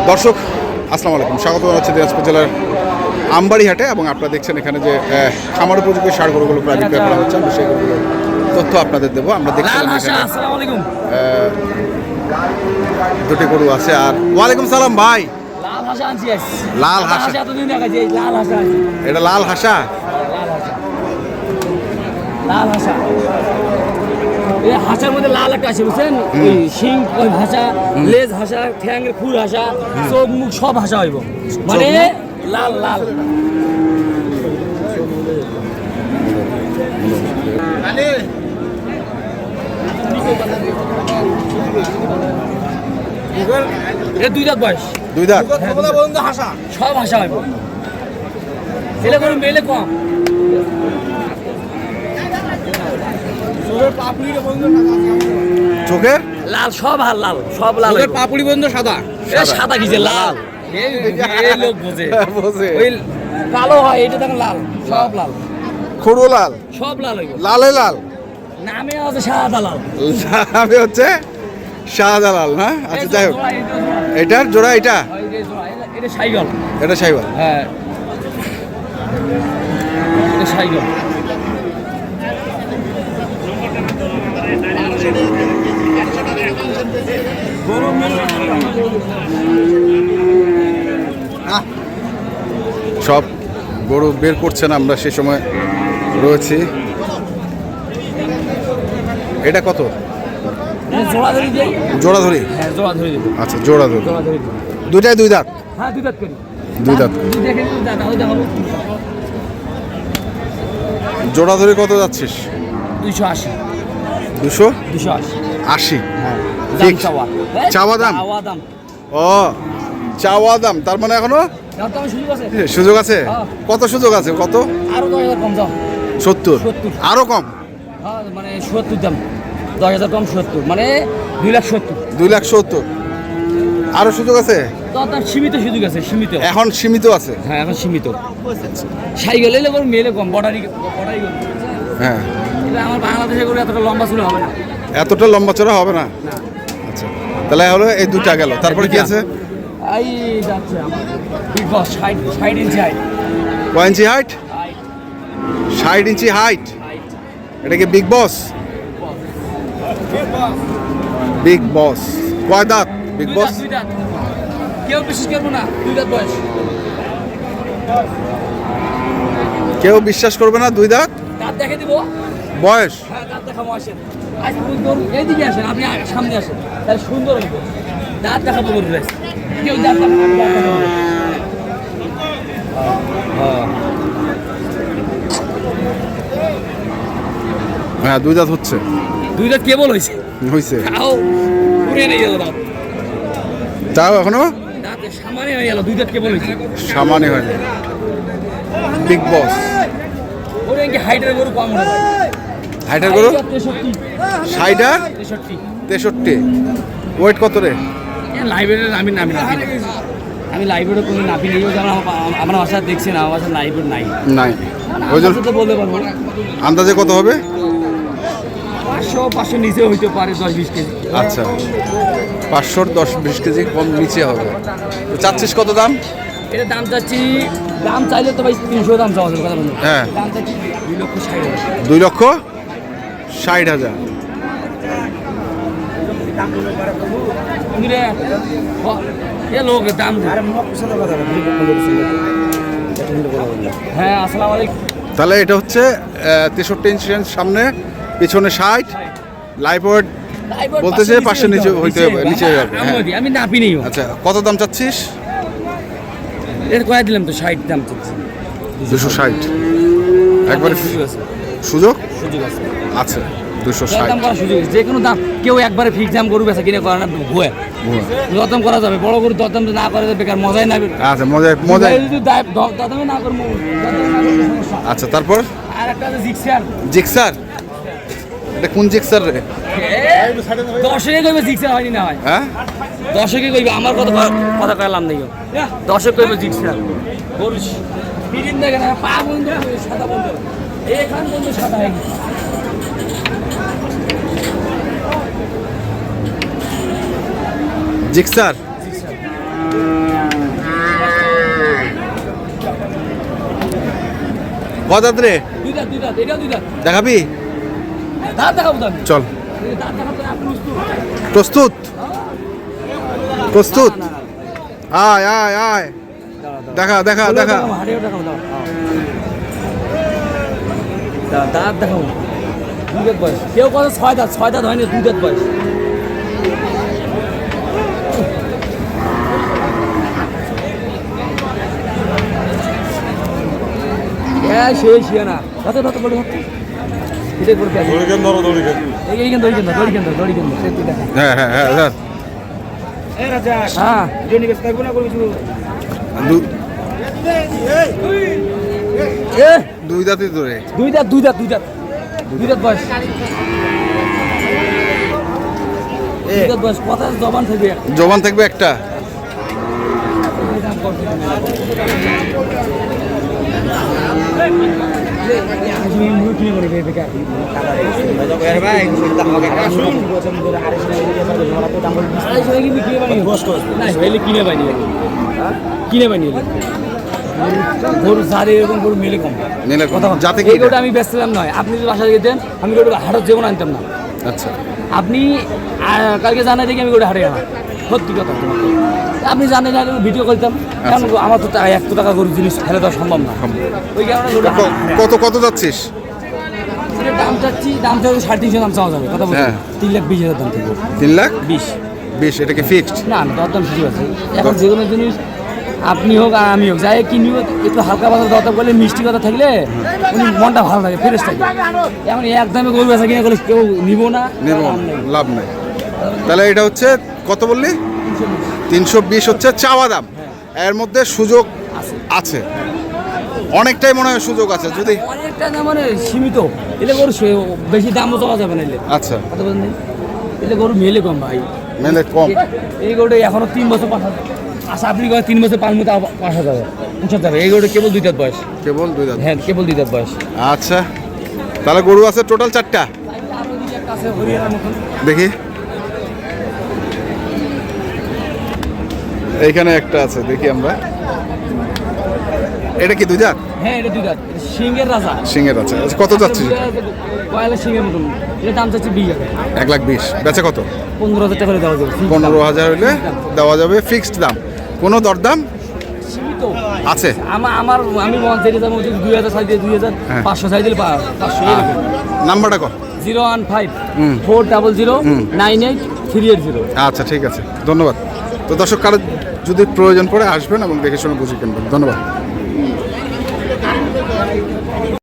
দর্শক আসসালামু আলাইকুম, স্বাগত জানাচ্ছি দিনাজপুর জেলার আমবাড়ি হাটে। এবং আপনারা দেখছেন এখানে যে খামার উপযোগী ষাঁড় গরুগুলো প্রায় বিক্রয় করা হচ্ছে, আমরা সেই গরুগুলোর তথ্য আপনাদের দেবো। আমরা দেখছিলাম দুটি গরু আছে। আর ওয়ালাইকুম সালাম ভাই। লাল হাসা, এটা লাল হাসা, লাল হাসা। এই হাসার মধ্যে লাল একটা আছে বুঝছেন, ওই শিং ওই হাসা, লেজ হাসা, ঠ্যাঙের খুর হাসা, চোখ মুখ সব হাসা হইব, মানে লাল লাল। এটা 2 দাঁত বয়স, 2 দাঁত হাসা, সব হাসা হইব। ছেলে করে মেলে কম। চোখের লাল, সব হাল লাল, সব লাল। পাপুড়ি বন্ধ সাদা, সাদা কিছে লাল, এই লোক বোঝে। ওই কালো হয়, এটা দেখেন লাল, সব লাল, খুরো লাল, সব লাল হইব। লালে লাল, নামে আছে সাদা লাল, নামে হচ্ছে শাহজালাল না? আচ্ছা যাই হোক, এটার জোড়া, এটা এটা সাইকেল, এটা সাইকেল। হ্যাঁ এটা সাইকেল। সব গরু বের করছেন, আমরা সে সময় রয়েছি। এটা কত? জোড়া ধরি দেই, জোড়া ধরি। হ্যাঁ জোড়া ধরি দেব। আচ্ছা জোড়া ধরি, জোড়া ধরি দেব। দুটাই 2 দাঁত। হ্যাঁ 2 দাঁত করি, 2 দাঁত। দেখেন তো দাদা, ওই দেখো জোড়া ধরে কত যাচ্ছিস? 280, 280। হ্যাঁ ঠিক। চাওয়া চাওয়া দাম? চাওয়া দাম। ও চাওয়া দাম, তার মানে এখনো দাম তো সুযোগ আছে, সুযোগ আছে। হ্যাঁ। কত সুযোগ আছে? কত? আরো 10,000 কম দাও। 70, আরো কম? হ্যাঁ মানে 70 দাম, 10,000 কম 70, মানে 2,70,000। 2,70,000 আরো সুযোগ আছে? তো তার সীমিত সুযোগ আছে, সীমিত। এখন সীমিত আছে? হ্যাঁ এখন সীমিত। সাইকেল এলে করে মেলে কম, বর্ডারি হ্যাঁ। এটা আমার বাংলাদেশে করে এতটা লম্বা ছিল হবে না, এতটা লম্বা চড়া হবে না। আচ্ছা তাহলে হলো এই 2টা গেল, তারপরে কি আছে? এই যাচ্ছে আমার বিগ বস 60 ইঞ্চি হাইট। কয় ইঞ্চি হাইট? 60 ইঞ্চি হাইট। এটা কি বিগ বস? বিগ বস কয় দাঁত? বিগ বস 2 দাঁত। কেউ বিশ্বাস করবো না, 2 দাঁত বয়স। কেউ বিশ্বাস করবে না, 2 দাঁত দাঁত দেখে দিব বয়স। হ্যাঁ দাঁত দেখাবো, আসেন এইদিকে আসেন, আপনি সামনে আসেন, তাহলে সুন্দর হইব। দাঁত দেখাবো গরু রাইস, কেউ দাঁত দেখাবো, আমি দাঁত দেখাবো। হ্যাঁ 2 দাঁত হচ্ছে। 2 দাঁত কেবল হয়েছে, হয়েছে, তাও পুরে নেই গেল দাঁত, তাও এখনো দাঁতে সামান্য হয়ে গেল, 2 দাঁত কেবল হয়েছে। সামান্য হয়নি। বিগ বস ওরে কি হাইটের গরু কম হবে? হাইটের গরু 63, 60 আর 63। 63। ওয়েট কত রে? লাইব্রেরির আমি নামি আমি লাইব্রেরি কোনো নাপি নিয়েও, যেমন আমার বাসায় দেখছি না, আমার বাসায় লাইব্রেরি নাই, নাই। ওই জন্য তো বলতে পারবো না। আন্দাজে কত হবে? 500 নিচে হইতে পারে, 10-20 কেজি। আচ্ছা 500 10-20 কেজি কম নিচে হবে। তো চাচ্ছিস কত দাম? এটা দাম চাচ্ছি, দাম চাইলে তো ভাই 300 দাম চাওয়া কথা বলুন। হ্যাঁ দাম চাচ্ছি 2,60,000। 2,60,000। এ লোক দাম হ্যাঁ। আসসালামু আলাইকুম। তাহলে এটা হচ্ছে 63 ইঞ্চি সামনে, পিছনে 60। লাইভ ওয়েট বলতেছে 500 নিচে হইতে হবে, নিচে যাবে। আমি নাপি নিও। আচ্ছা কত দাম চাচ্ছিস? এর কয়ে দিলাম তো 60 দাম চাচ্ছি। 260 একবারে সুযোগ আছে, সুযোগ সুযোগ আছে, আছে। দাম 260 করার সুযোগ আছে, যে কোনো দাম। কেউ একবারে ফিক্স দাম গরু বেচা কিনে করে না, ভুয়া দরদাম করা যাবে। বড় গরু দরদাম না করে বেকার, মজাই না। আচ্ছা মজা মজা। যদি দরদামে না করবো, সমস্যা। আচ্ছা তারপর আর একটা আছে জিক্সার। জিক্সার, এটা কোন জিক্সার রে? 10-এ কইবে জিক্সার হয়নি না হয়, হ্যাঁ 10-এ কইবে, আমার কথা কইলাম নাই। 10-এ কইবে জিক্সার গরু ফিরিন দেখে না, পা বন্ধ সাদা বন্ধ, এখান বন্ধ সাদা হয়ে গেছে। জিক্সার গদাত রে দুই দাঁত এটা দুই দাঁত দেখাবি? দাঁত দেখাবো তো আমি চল, দাঁত দেখাবো আপনি প্রস্তুত প্রস্তুত, আয় আয় আয়, দেখা দেখা দেখা। হাড়িও দেখাবো দাঁত দেখাবো দুই দাঁত বয়স, কেউ কথা ছয় দাঁত হয়নি, দুই দাঁত বয়স। শেষ না কত কত বলে এটাই করতে হ্যাঁ হ্যাঁ হ্যাঁ স্যার, হ্যাঁ দুই দাঁতই ধরে। দুই দাঁত বয়স, দুই দাঁত বয়স, কথা জবান থাকবে, জবান থাকবে একটা। কিনে বানিয়ে গরু সারে এরকম গরু মেলে কম নিলে কথা যাতে এই গরুটা আমি বেচছিলাম নয়, আপনি যদি বাসায় যেতেন আমি গরুটা হাটত যেমন আনতাম না। আচ্ছা, আপনি কালকে জানাই দেখি আমি গরুটা হাটে আনা, সত্যি কথা। আপনি জানেন না ভিডিও করতাম, কারণ আমার তো 100 টাকা গরু জিনিস ফেলে দেওয়া সম্ভব না, ওই কারণে গরুটা কত কত যাচ্ছিস? দাম চাচ্ছি, দাম চাচ্ছি 350 দাম চাওয়া যাবে, কথা বলছি। হ্যাঁ। 3,20,000 দাম থেকে 3,20,000 এটা কি ফিক্সড? না না, দরদাম শুরু আছে এখন। যে কোনো জিনিস আপনি হোক আর আমি হোক, যাই কিনি হোক, একটু হালকা পাতলা দরদাম করলে, মিষ্টি কথা থাকলে উনি মনটা ভালো থাকে, ফ্রেশ থাকে। এমন একদমই গরু বেচা কিনে করলে কেউ নিব না, নেব লাভ নাই। তাহলে এটা হচ্ছে কত বললি? 320 হচ্ছে চাওয়া দাম, এর মধ্যে সুযোগ আছে, অনেকটাই মনে হয় সুযোগ আছে যদি। অনেকটা না মানে সীমিত, এলে গরু বেশি দামও চাওয়া যাবে না এলে, আচ্ছা, কথা বলেন, এলে গরু মেলে কম ভাই, মেলে কম। এই গরুটা এখনো 3 বছর 5 আচ্ছা আপনি 3 বছর পালমু তা 5,000 পৌঁছাতে যাবে। এই গরুটা কেবল 2 দাঁত বয়স, কেবল 2 দাঁত? হ্যাঁ কেবল 2 দাঁত বয়স। আচ্ছা, তাহলে গরু আছে টোটাল 4টা, দেখি। এইখানে একটা আছে, দেখি আমরা। এটা কি 2 দাঁত? হ্যাঁ এটা 2 দাঁত, সিংহের রাজা, সিংহের আছে। আচ্ছা, কত যাচ্ছিস? কয়লা সিংহের মতন, এটা দাম চাচ্ছি 20,000। 1,20,000 বেচা কত? 15,000 টাকা করে দেওয়া যাবে। 15,000 হইলে দেওয়া যাবে, ফিক্সড দাম, কোনো দরদাম সীমিত আছে? আমি যেটা দাম 2,000 চাই দিয়ে 2,000, 500 চাই দিলে 500 এরকম। নাম্বারটা কর। 015-400-98-380। আচ্ছা ঠিক আছে, ধন্যবাদ। তো দর্শক, কারো যদি প্রয়োজন পড়ে আসবেন এবং দেখে শুনে বুঝে কিনবেন। ধন্যবাদ।